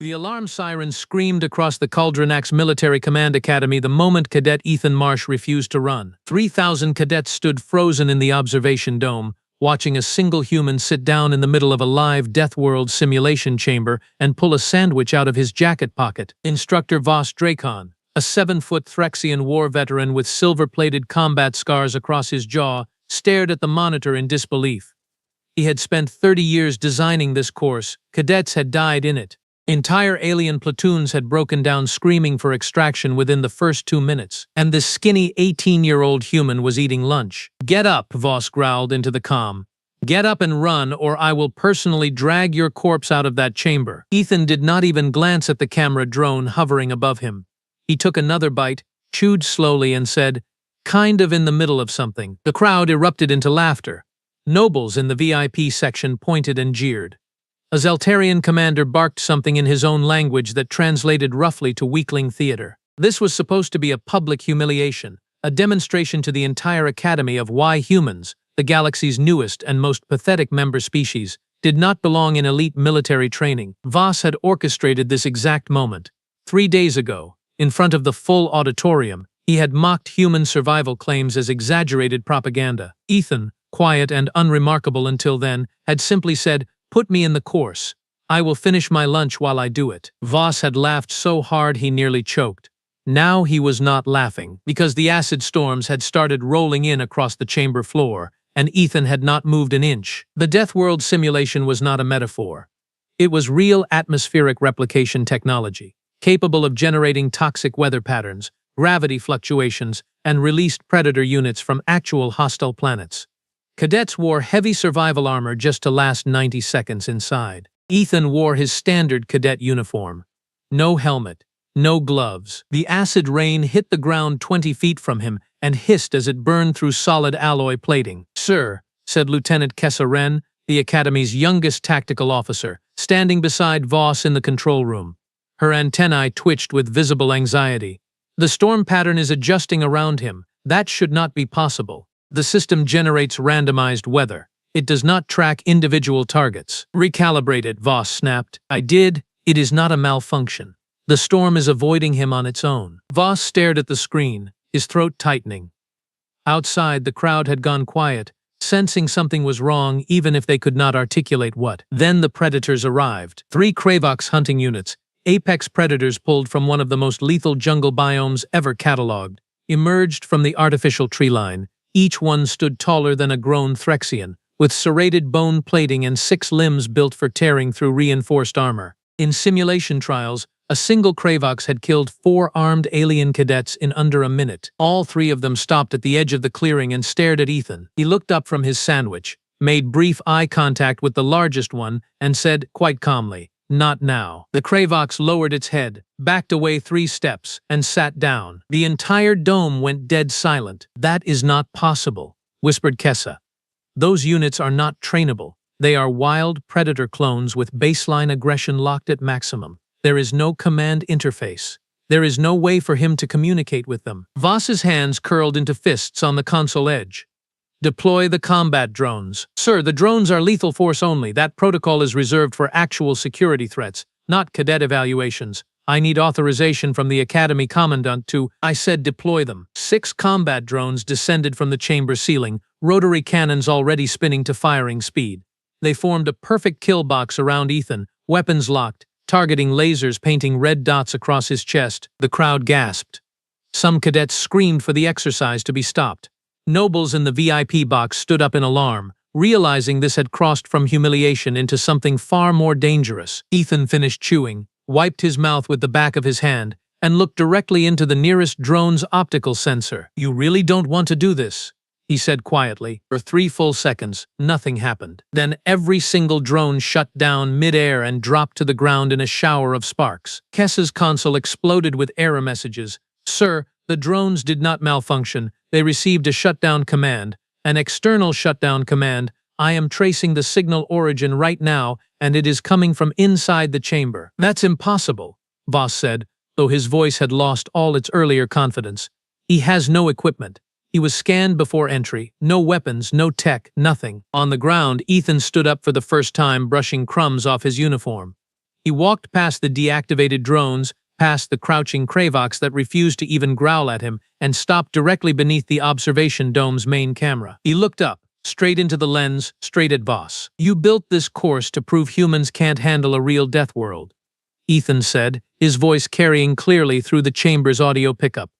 The alarm siren screamed across the Caldronax Military Command Academy the moment Cadet Ethan Marsh refused to run. 3,000 cadets stood frozen in the observation dome, watching a single human sit down in the middle of a live Deathworld simulation chamber and pull a sandwich out of his jacket pocket. Instructor Voss Dracon, a 7-foot Threxian war veteran with silver-plated combat scars across his jaw, stared at the monitor in disbelief. He had spent 30 years designing this course. Cadets had died in it. Entire alien platoons had broken down screaming for extraction within the first 2 minutes, and this skinny 18-year-old human was eating lunch. "Get up," Voss growled into the comm. "Get up and run, or I will personally drag your corpse out of that chamber." Ethan did not even glance at the camera drone hovering above him. He took another bite, chewed slowly, and said, "Kind of in the middle of something." The crowd erupted into laughter. Nobles in the VIP section pointed and jeered. A Zeltarian commander barked something in his own language that translated roughly to weakling theater. This was supposed to be a public humiliation, a demonstration to the entire academy of why humans, the galaxy's newest and most pathetic member species, did not belong in elite military training. Voss had orchestrated this exact moment. 3 days ago, in front of the full auditorium, he had mocked human survival claims as exaggerated propaganda. Ethan, quiet and unremarkable until then, had simply said, "Put me in the course. I will finish my lunch while I do it." Voss had laughed so hard he nearly choked. Now he was not laughing, because the acid storms had started rolling in across the chamber floor, and Ethan had not moved an inch. The Deathworld simulation was not a metaphor. It was real atmospheric replication technology, capable of generating toxic weather patterns, gravity fluctuations, and released predator units from actual hostile planets. Cadets wore heavy survival armor just to last 90 seconds inside. Ethan wore his standard cadet uniform. No helmet, no gloves. The acid rain hit the ground 20 feet from him and hissed as it burned through solid alloy plating. "Sir," said Lieutenant Kessa Wren, the Academy's youngest tactical officer, standing beside Voss in the control room. Her antennae twitched with visible anxiety. "The storm pattern is adjusting around him. That should not be possible. The system generates randomized weather. It does not track individual targets." "Recalibrate it," Voss snapped. "I did. It is not a malfunction. The storm is avoiding him on its own." Voss stared at the screen, his throat tightening. Outside, the crowd had gone quiet, sensing something was wrong even if they could not articulate what. Then the predators arrived. 3 Kravox hunting units, apex predators pulled from one of the most lethal jungle biomes ever catalogued, emerged from the artificial tree line. Each one stood taller than a grown Threxian, with serrated bone plating and 6 limbs built for tearing through reinforced armor. In simulation trials, a single Kravox had killed 4 armed alien cadets in under a minute. All 3 of them stopped at the edge of the clearing and stared at Ethan. He looked up from his sandwich, made brief eye contact with the largest one, and said, quite calmly, "Not now." The Kravox lowered its head, backed away 3 steps, and sat down. The entire dome went dead silent. "That is not possible," whispered Kessa. "Those units are not trainable. They are wild predator clones with baseline aggression locked at maximum. There is no command interface. There is no way for him to communicate with them." Voss's hands curled into fists on the console edge. "Deploy the combat drones." "Sir, the drones are lethal force only. That protocol is reserved for actual security threats, not cadet evaluations. I need authorization from the Academy Commandant to—" "I said deploy them." 6 combat drones descended from the chamber ceiling, rotary cannons already spinning to firing speed. They formed a perfect kill box around Ethan, weapons locked, targeting lasers painting red dots across his chest. The crowd gasped. Some cadets screamed for the exercise to be stopped. Nobles in the VIP box stood up in alarm, realizing this had crossed from humiliation into something far more dangerous. Ethan finished chewing, wiped his mouth with the back of his hand, and looked directly into the nearest drone's optical sensor. "You really don't want to do this," he said quietly. For 3 full seconds, nothing happened. Then every single drone shut down mid-air and dropped to the ground in a shower of sparks. Kessa's console exploded with error messages. "Sir, the drones did not malfunction. They received a shutdown command, an external shutdown command. I am tracing the signal origin right now, and it is coming from inside the chamber." "That's impossible," Voss said, though his voice had lost all its earlier confidence. "He has no equipment. He was scanned before entry. No weapons, no tech, nothing." On the ground, Ethan stood up for the first time, brushing crumbs off his uniform. He He walked past the deactivated drones, past the crouching Kravoks that refused to even growl at him, and stopped directly beneath the observation dome's main camera. He looked up, straight into the lens, straight at Voss. "You built this course to prove humans can't handle a real Deathworld," Ethan said, his voice carrying clearly through the chamber's audio pickup.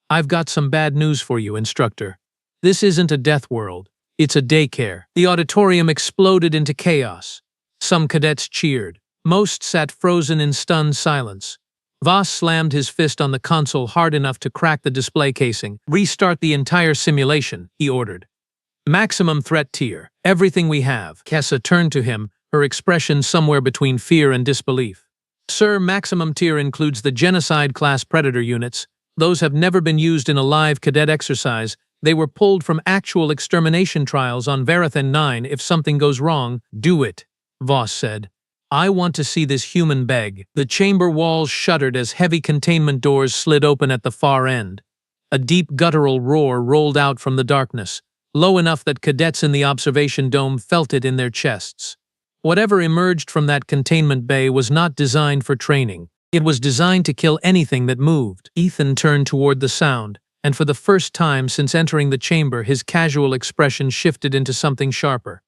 "I've got some bad news for you, Instructor. This isn't a Deathworld. It's a daycare." The auditorium exploded into chaos. Some cadets cheered. Most sat frozen in stunned silence. Voss slammed his fist on the console hard enough to crack the display casing. "Restart the entire simulation," he ordered. "Maximum threat tier. Everything we have." Kessa turned to him, her expression somewhere between fear and disbelief. "Sir, maximum tier includes the genocide-class predator units. Those have never been used in a live cadet exercise. They were pulled from actual extermination trials on Verathan 9. If something goes wrong, do it," Voss said. "I want to see this human beg." The chamber walls shuddered as heavy containment doors slid open at the far end. A deep guttural roar rolled out from the darkness, low enough that cadets in the observation dome felt it in their chests. Whatever emerged from that containment bay was not designed for training. It was designed to kill anything that moved. Ethan turned toward the sound, and for the first time since entering the chamber, his casual expression shifted into something sharper.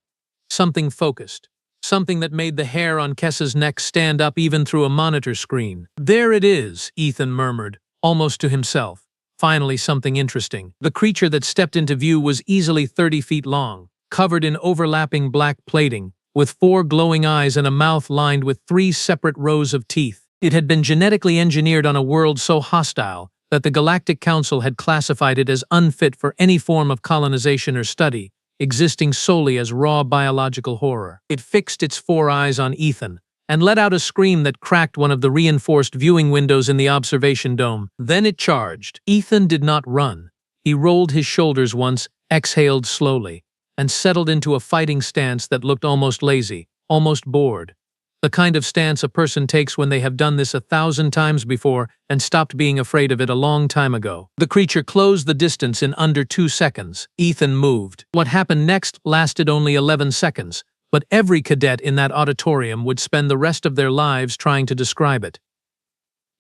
Something focused. Something that made the hair on Kessa's neck stand up even through a monitor screen. "There it is," Ethan murmured, almost to himself. Finally something interesting. The creature that stepped into view was easily 30 feet long, covered in overlapping black plating, with 4 glowing eyes and a mouth lined with 3 separate rows of teeth. It had been genetically engineered on a world so hostile that the Galactic Council had classified it as unfit for any form of colonization or study, existing solely as raw biological horror. It fixed its 4 eyes on Ethan, and let out a scream that cracked one of the reinforced viewing windows in the observation dome. Then it charged. Ethan did not run. He rolled his shoulders once, exhaled slowly, and settled into a fighting stance that looked almost lazy, almost bored. The kind of stance a person takes when they have done this 1,000 times before and stopped being afraid of it a long time ago. The creature closed the distance in under 2 seconds. Ethan moved. What happened next lasted only 11 seconds, but every cadet in that auditorium would spend the rest of their lives trying to describe it.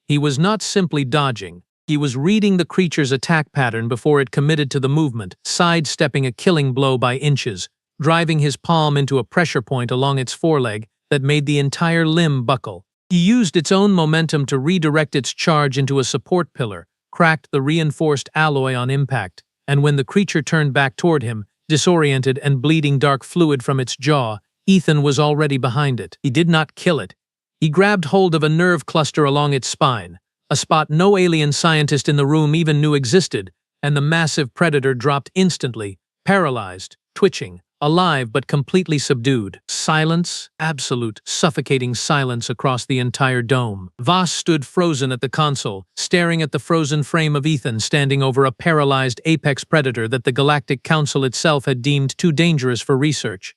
He was not simply dodging. He was reading the creature's attack pattern before it committed to the movement, sidestepping a killing blow by inches, driving his palm into a pressure point along its foreleg that made the entire limb buckle. He used its own momentum to redirect its charge into a support pillar, cracked the reinforced alloy on impact, and when the creature turned back toward him, disoriented and bleeding dark fluid from its jaw, Ethan was already behind it. He did not kill it. He grabbed hold of a nerve cluster along its spine, a spot no alien scientist in the room even knew existed, and the massive predator dropped instantly, paralyzed, twitching, alive but completely subdued. Silence, absolute, suffocating silence across the entire dome. Voss stood frozen at the console, staring at the frozen frame of Ethan standing over a paralyzed apex predator that the Galactic Council itself had deemed too dangerous for research.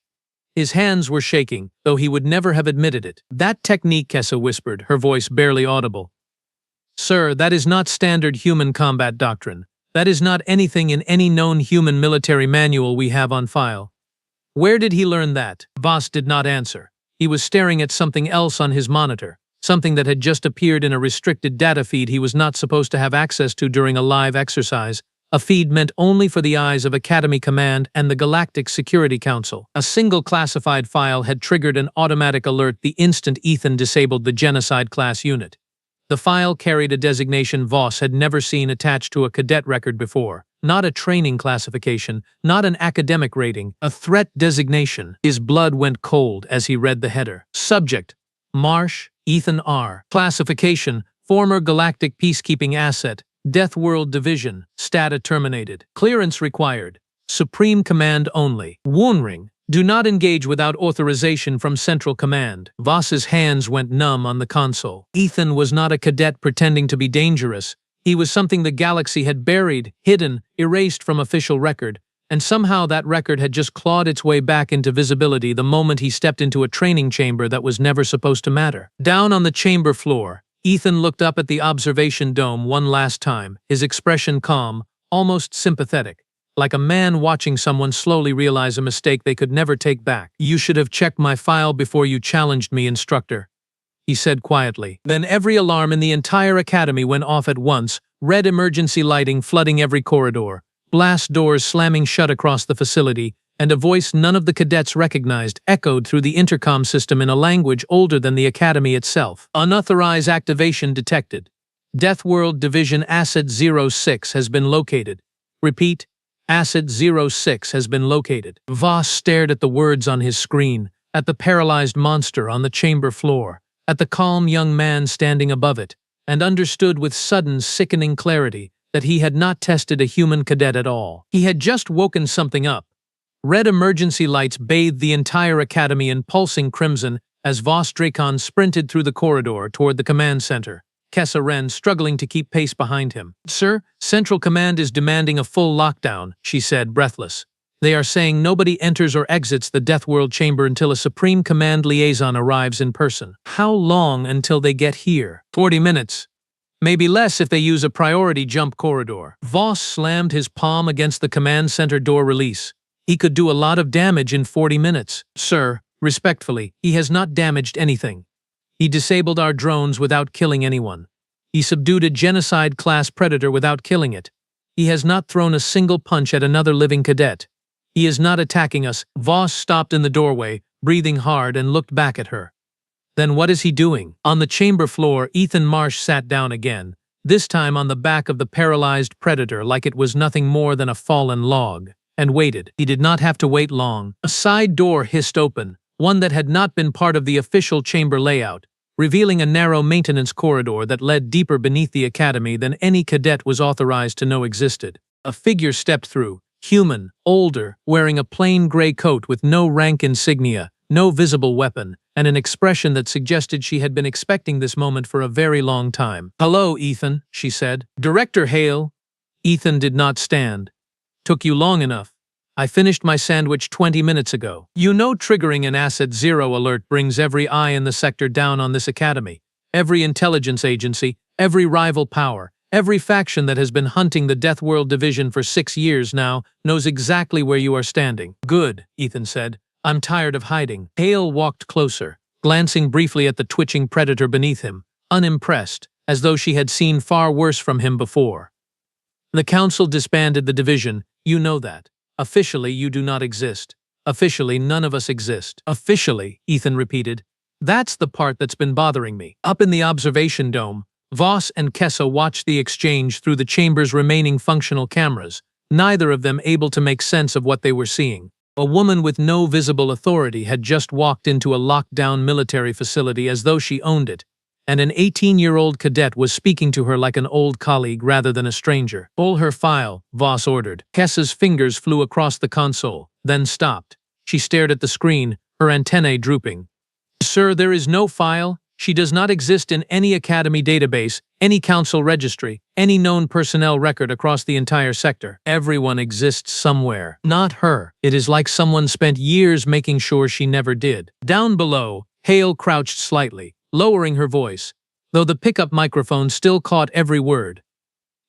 His hands were shaking, though he would never have admitted it. "That technique," Kessa whispered, her voice barely audible. "Sir, that is not standard human combat doctrine. That is not anything in any known human military manual we have on file." "Where did he learn that?" Voss did not answer. He was staring at something else on his monitor, something that had just appeared in a restricted data feed he was not supposed to have access to during a live exercise, a feed meant only for the eyes of Academy Command and the Galactic Security Council. A single classified file had triggered an automatic alert the instant Ethan disabled the genocide-class unit. The file carried a designation Voss had never seen attached to a cadet record before. Not a training classification, not an academic rating, a threat designation. His blood went cold as he read the header. Subject: Marsh, Ethan R. Classification: Former Galactic Peacekeeping Asset, Deathworld Division, Stata terminated. Clearance required. Supreme Command only. Warning: do not engage without authorization from Central Command. Voss's hands went numb on the console. Ethan was not a cadet pretending to be dangerous. He was something the galaxy had buried, hidden, erased from official record, and somehow that record had just clawed its way back into visibility the moment he stepped into a training chamber that was never supposed to matter. Down on the chamber floor, Ethan looked up at the observation dome one last time, his expression calm, almost sympathetic, like a man watching someone slowly realize a mistake they could never take back. "You should have checked my file before you challenged me, Instructor." he said quietly. Then every alarm in the entire academy went off at once, red emergency lighting flooding every corridor, blast doors slamming shut across the facility, and a voice none of the cadets recognized echoed through the intercom system in a language older than the academy itself. Unauthorized activation detected. Deathworld Division Asset 06 has been located. Repeat, Asset 06 has been located. Voss stared at the words on his screen, at the paralyzed monster on the chamber floor, at the calm young man standing above it, and understood with sudden, sickening clarity that he had not tested a human cadet at all. He had just woken something up. Red emergency lights bathed the entire academy in pulsing crimson as Voss Dracon sprinted through the corridor toward the command center, Kessa Ren struggling to keep pace behind him. "Sir, Central Command is demanding a full lockdown," she said, breathless. "They are saying nobody enters or exits the Deathworld chamber until a Supreme Command liaison arrives in person." "How long until they get here?" 40 minutes. Maybe less if they use a priority jump corridor. Voss slammed his palm against the command center door release. He could do a lot of damage in 40 minutes. "Sir, respectfully, he has not damaged anything. He disabled our drones without killing anyone. He subdued a genocide-class predator without killing it. He has not thrown a single punch at another living cadet. He is not attacking us." Voss stopped in the doorway, breathing hard, and looked back at her. "Then what is he doing?" On the chamber floor, Ethan Marsh sat down again, this time on the back of the paralyzed predator like it was nothing more than a fallen log, and waited. He did not have to wait long. A side door hissed open, one that had not been part of the official chamber layout, revealing a narrow maintenance corridor that led deeper beneath the academy than any cadet was authorized to know existed. A figure stepped through, human, older, wearing a plain gray coat with no rank insignia, no visible weapon, and an expression that suggested she had been expecting this moment for a very long time. "Hello, Ethan," she said. "Director Hale." Ethan did not stand. "Took you long enough. I finished my sandwich 20 minutes ago. You know triggering an Asset 0 alert brings every eye in the sector down on this academy. Every intelligence agency, every rival power, every faction that has been hunting the Deathworld division for 6 years now knows exactly where you are standing." "Good," Ethan said. "I'm tired of hiding." Hale walked closer, glancing briefly at the twitching predator beneath him, unimpressed, as though she had seen far worse from him before. "The Council disbanded the division, you know that. Officially, you do not exist. Officially, none of us exist." "Officially," Ethan repeated. "That's the part that's been bothering me." Up in the observation dome, Voss and Kessa watched the exchange through the chamber's remaining functional cameras, neither of them able to make sense of what they were seeing. A woman with no visible authority had just walked into a locked-down military facility as though she owned it, and an 18-year-old cadet was speaking to her like an old colleague rather than a stranger. "Pull her file," Voss ordered. Kessa's fingers flew across the console, then stopped. She stared at the screen, her antennae drooping. "Sir, there is no file. She does not exist in any academy database, any council registry, any known personnel record across the entire sector. Everyone exists somewhere. Not her. It is like someone spent years making sure she never did." Down below, Hale crouched slightly, lowering her voice, though the pickup microphone still caught every word.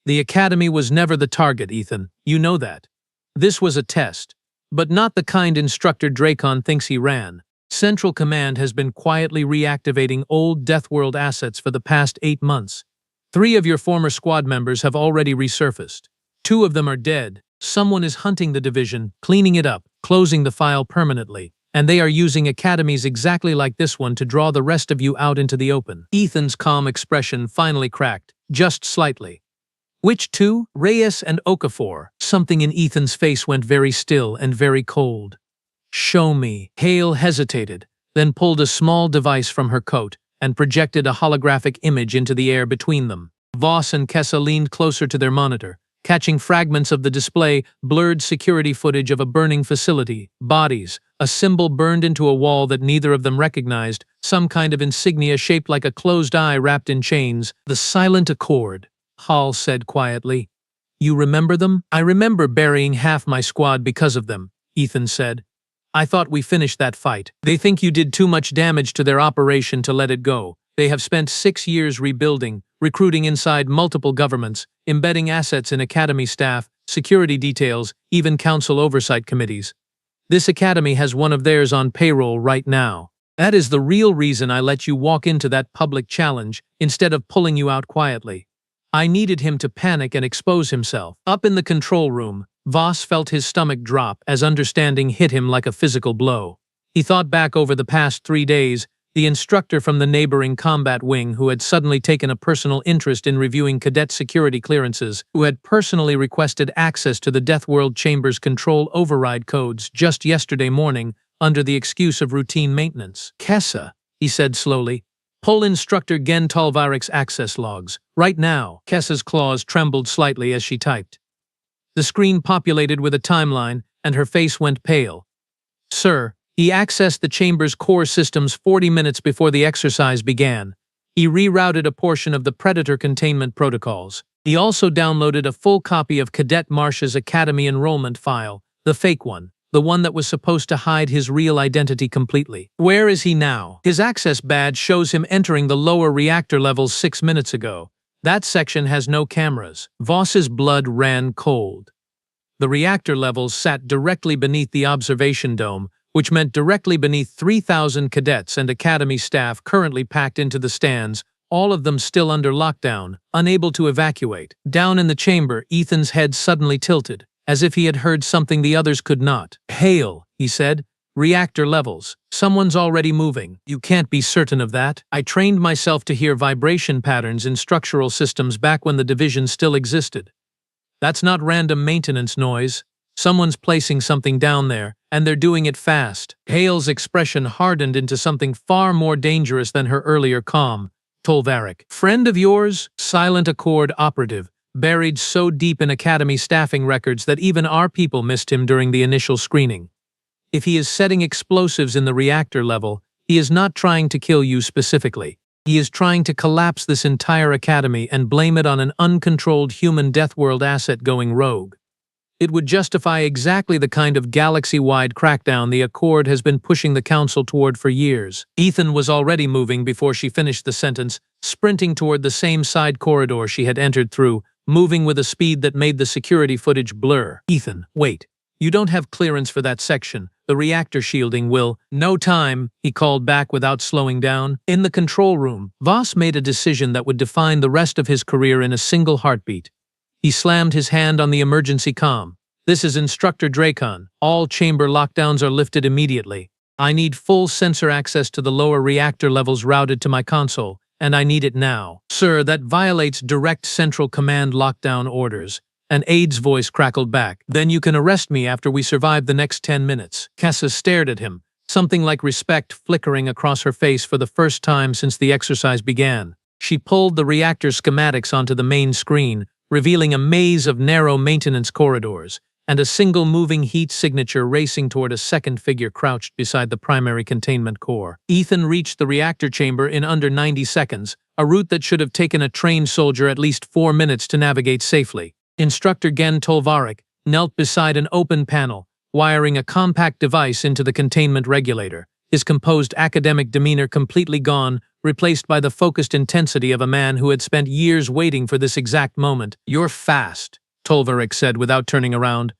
"The academy was never the target, Ethan. You know that. This was a test, but not the kind Instructor Dracon thinks he ran. Central Command has been quietly reactivating old Deathworld assets for the past 8 months. 3 of your former squad members have already resurfaced. 2 of them are dead. Someone is hunting the division, cleaning it up, closing the file permanently, and they are using academies exactly like this one to draw the rest of you out into the open." Ethan's calm expression finally cracked, just slightly. "Which 2? Reyes and Okafor." Something in Ethan's face went very still and very cold. "Show me." Hale hesitated, then pulled a small device from her coat and projected a holographic image into the air between them. Voss and Kessa leaned closer to their monitor, catching fragments of the display, blurred security footage of a burning facility, bodies, a symbol burned into a wall that neither of them recognized, some kind of insignia shaped like a closed eye wrapped in chains. "The Silent Accord," Hall said quietly. "You remember them?" "I remember burying half my squad because of them," Ethan said. "I thought we finished that fight. They think you did too much damage to their operation to let it go. They have spent 6 years rebuilding, recruiting inside multiple governments, embedding assets in academy staff, security details, even council oversight committees. This academy has one of theirs on payroll right now." That is the real reason I let you walk into that public challenge instead of pulling you out quietly. I needed him to panic and expose himself. Up in the control room, Voss felt his stomach drop as understanding hit him like a physical blow. He thought back over the past 3 days, the instructor from the neighboring combat wing who had suddenly taken a personal interest in reviewing cadet security clearances, who had personally requested access to the Deathworld Chamber's control override codes just yesterday morning under the excuse of routine maintenance. Kessa, he said slowly, pull Instructor Gen Talvarik's access logs. Right now. Kessa's claws trembled slightly as she typed. The screen populated with a timeline, and her face went pale. Sir, he accessed the chamber's core systems 40 minutes before the exercise began. He rerouted a portion of the Predator containment protocols. He also downloaded a full copy of Cadet Marsh's Academy enrollment file, the fake one, the one that was supposed to hide his real identity completely. Where is he now? His access badge shows him entering the lower reactor levels 6 minutes ago. That section has no cameras. Voss's blood ran cold. The reactor levels sat directly beneath the observation dome, which meant directly beneath 3,000 cadets and academy staff currently packed into the stands, all of them still under lockdown, unable to evacuate. Down in the chamber, Ethan's head suddenly tilted, as if he had heard something the others could not. Hail, he said. Reactor levels. Someone's already moving. You can't be certain of that. I trained myself to hear vibration patterns in structural systems back when the division still existed. That's not random maintenance noise. Someone's placing something down there, and they're doing it fast. Hale's expression hardened into something far more dangerous than her earlier calm. Tolvarik, friend of yours, Silent Accord operative, buried so deep in Academy staffing records that even our people missed him during the initial screening. If he is setting explosives in the reactor level, he is not trying to kill you specifically. He is trying to collapse this entire academy and blame it on an uncontrolled human Deathworld asset going rogue. It would justify exactly the kind of galaxy-wide crackdown the Accord has been pushing the Council toward for years. Ethan was already moving before she finished the sentence, sprinting toward the same side corridor she had entered through, moving with a speed that made the security footage blur. Ethan, wait. You don't have clearance for that section. The reactor shielding will— No time, he called back without slowing down. In the control room, Voss made a decision that would define the rest of his career in a single heartbeat. He slammed his hand on the emergency comm. This is Instructor Dracon. All chamber lockdowns are lifted immediately. I need full sensor access to the lower reactor levels routed to my console, and I need it now. Sir, that violates direct Central Command lockdown orders. An aide's voice crackled back. Then you can arrest me after we survive the next 10 minutes. Kessa stared at him, something like respect flickering across her face for the first time since the exercise began. She pulled the reactor schematics onto the main screen, revealing a maze of narrow maintenance corridors, and a single moving heat signature racing toward a second figure crouched beside the primary containment core. Ethan reached the reactor chamber in under 90 seconds, a route that should have taken a trained soldier at least 4 minutes to navigate safely. Instructor Gen Tolvarik knelt beside an open panel, wiring a compact device into the containment regulator, his composed academic demeanor completely gone, replaced by the focused intensity of a man who had spent years waiting for this exact moment. You're fast, Tolvarik said without turning around.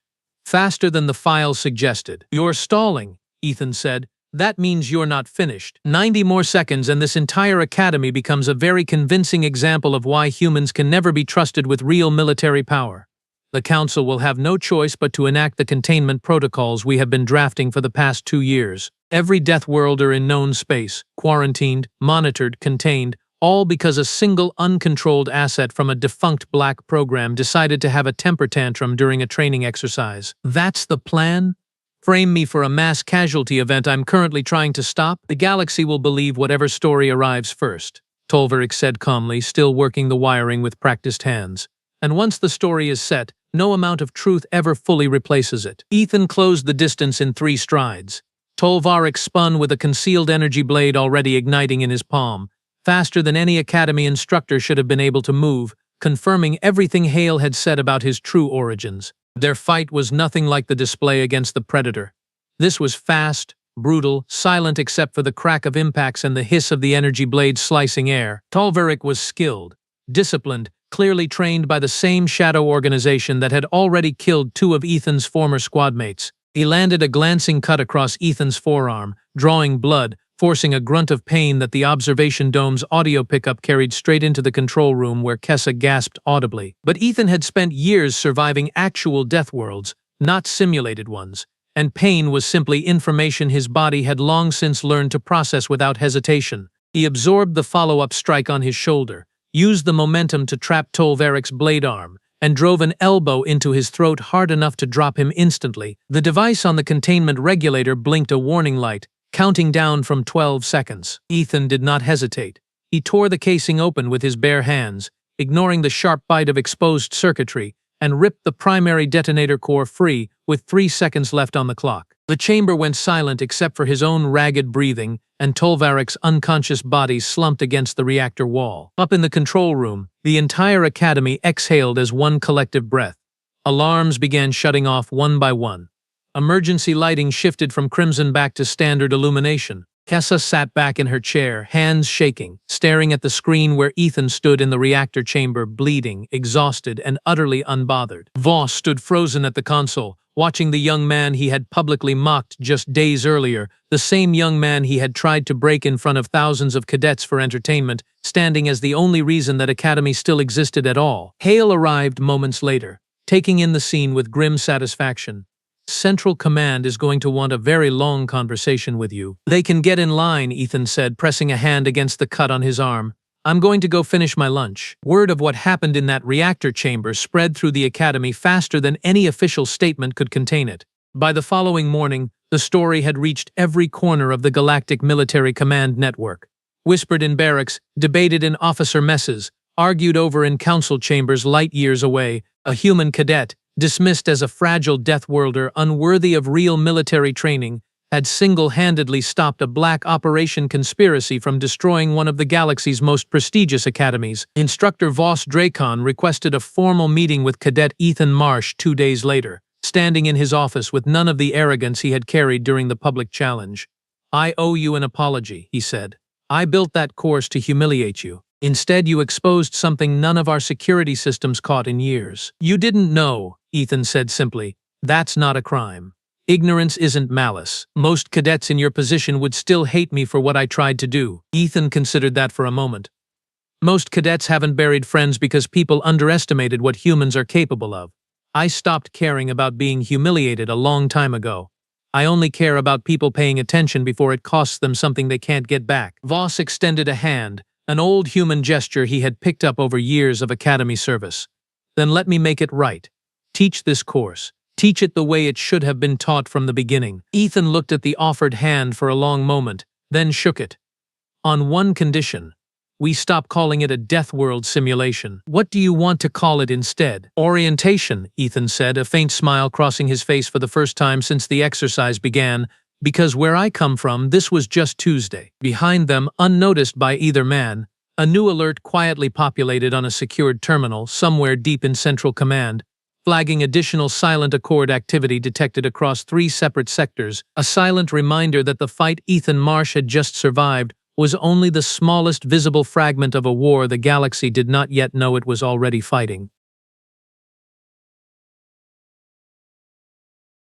Faster than the file suggested. You're stalling, Ethan said. That means you're not finished. 90 more seconds and this entire academy becomes a very convincing example of why humans can never be trusted with real military power. The Council will have no choice but to enact the containment protocols we have been drafting for the past 2 years. Every Deathworlder in known space, quarantined, monitored, contained, all because a single uncontrolled asset from a defunct black program decided to have a temper tantrum during a training exercise. That's the plan? Frame me for a mass casualty event I'm currently trying to stop? The galaxy will believe whatever story arrives first, Tolvarik said calmly, still working the wiring with practiced hands. And once the story is set, no amount of truth ever fully replaces it. Ethan closed the distance in 3 strides. Tolvarik spun with a concealed energy blade already igniting in his palm, faster than any academy instructor should have been able to move, confirming everything Hale had said about his true origins. Their fight was nothing like the display against the Predator. This was fast, brutal, silent except for the crack of impacts and the hiss of the energy blades slicing air. Tolvarik was skilled, disciplined, clearly trained by the same shadow organization that had already killed 2 of Ethan's former squadmates. He landed a glancing cut across Ethan's forearm, drawing blood, forcing a grunt of pain that the observation dome's audio pickup carried straight into the control room where Kessa gasped audibly. But Ethan had spent years surviving actual death worlds, not simulated ones, and pain was simply information his body had long since learned to process without hesitation. He absorbed the follow-up strike on his shoulder, used the momentum to trap Tolvaric's blade arm, and drove an elbow into his throat hard enough to drop him instantly. The device on the containment regulator blinked a warning light, counting down from 12 seconds. Ethan did not hesitate. He tore the casing open with his bare hands, ignoring the sharp bite of exposed circuitry, and ripped the primary detonator core free with 3 seconds left on the clock. The chamber went silent except for his own ragged breathing, and Tolvaric's unconscious body slumped against the reactor wall. Up in the control room, the entire academy exhaled as one collective breath. Alarms began shutting off one by one. Emergency lighting shifted from crimson back to standard illumination. Kessa sat back in her chair, hands shaking, staring at the screen where Ethan stood in the reactor chamber, bleeding, exhausted, and utterly unbothered. Voss stood frozen at the console, watching the young man he had publicly mocked just days earlier, the same young man he had tried to break in front of thousands of cadets for entertainment, standing as the only reason that Academy still existed at all. Hale arrived moments later, taking in the scene with grim satisfaction. Central Command is going to want a very long conversation with you. They can get in line, Ethan said, pressing a hand against the cut on his arm. I'm going to go finish my lunch. Word of what happened in that reactor chamber spread through the Academy faster than any official statement could contain it. By the following morning, the story had reached every corner of the Galactic Military Command network. Whispered in barracks, debated in officer messes, argued over in council chambers light years away, a human cadet, dismissed as a fragile deathworlder unworthy of real military training, had single-handedly stopped a black operation conspiracy from destroying one of the galaxy's most prestigious academies. Instructor Voss Dracon requested a formal meeting with Cadet Ethan Marsh 2 days later, standing in his office with none of the arrogance he had carried during the public challenge. I owe you an apology, he said. I built that course to humiliate you. Instead, you exposed something none of our security systems caught in years. You didn't know, Ethan said simply. That's not a crime. Ignorance isn't malice. Most cadets in your position would still hate me for what I tried to do. Ethan considered that for a moment. Most cadets haven't buried friends because people underestimated what humans are capable of. I stopped caring about being humiliated a long time ago. I only care about people paying attention before it costs them something they can't get back. Voss extended a hand, an old human gesture he had picked up over years of academy service. Then let me make it right. Teach this course. Teach it the way it should have been taught from the beginning. Ethan looked at the offered hand for a long moment, then shook it. On one condition. We stop calling it a Deathworld simulation. What do you want to call it instead? Orientation, Ethan said, a faint smile crossing his face for the first time since the exercise began, because where I come from, this was just Tuesday. Behind them, unnoticed by either man, a new alert quietly populated on a secured terminal somewhere deep in Central Command, flagging additional silent accord activity detected across 3 separate sectors, a silent reminder that the fight Ethan Marsh had just survived was only the smallest visible fragment of a war the galaxy did not yet know it was already fighting.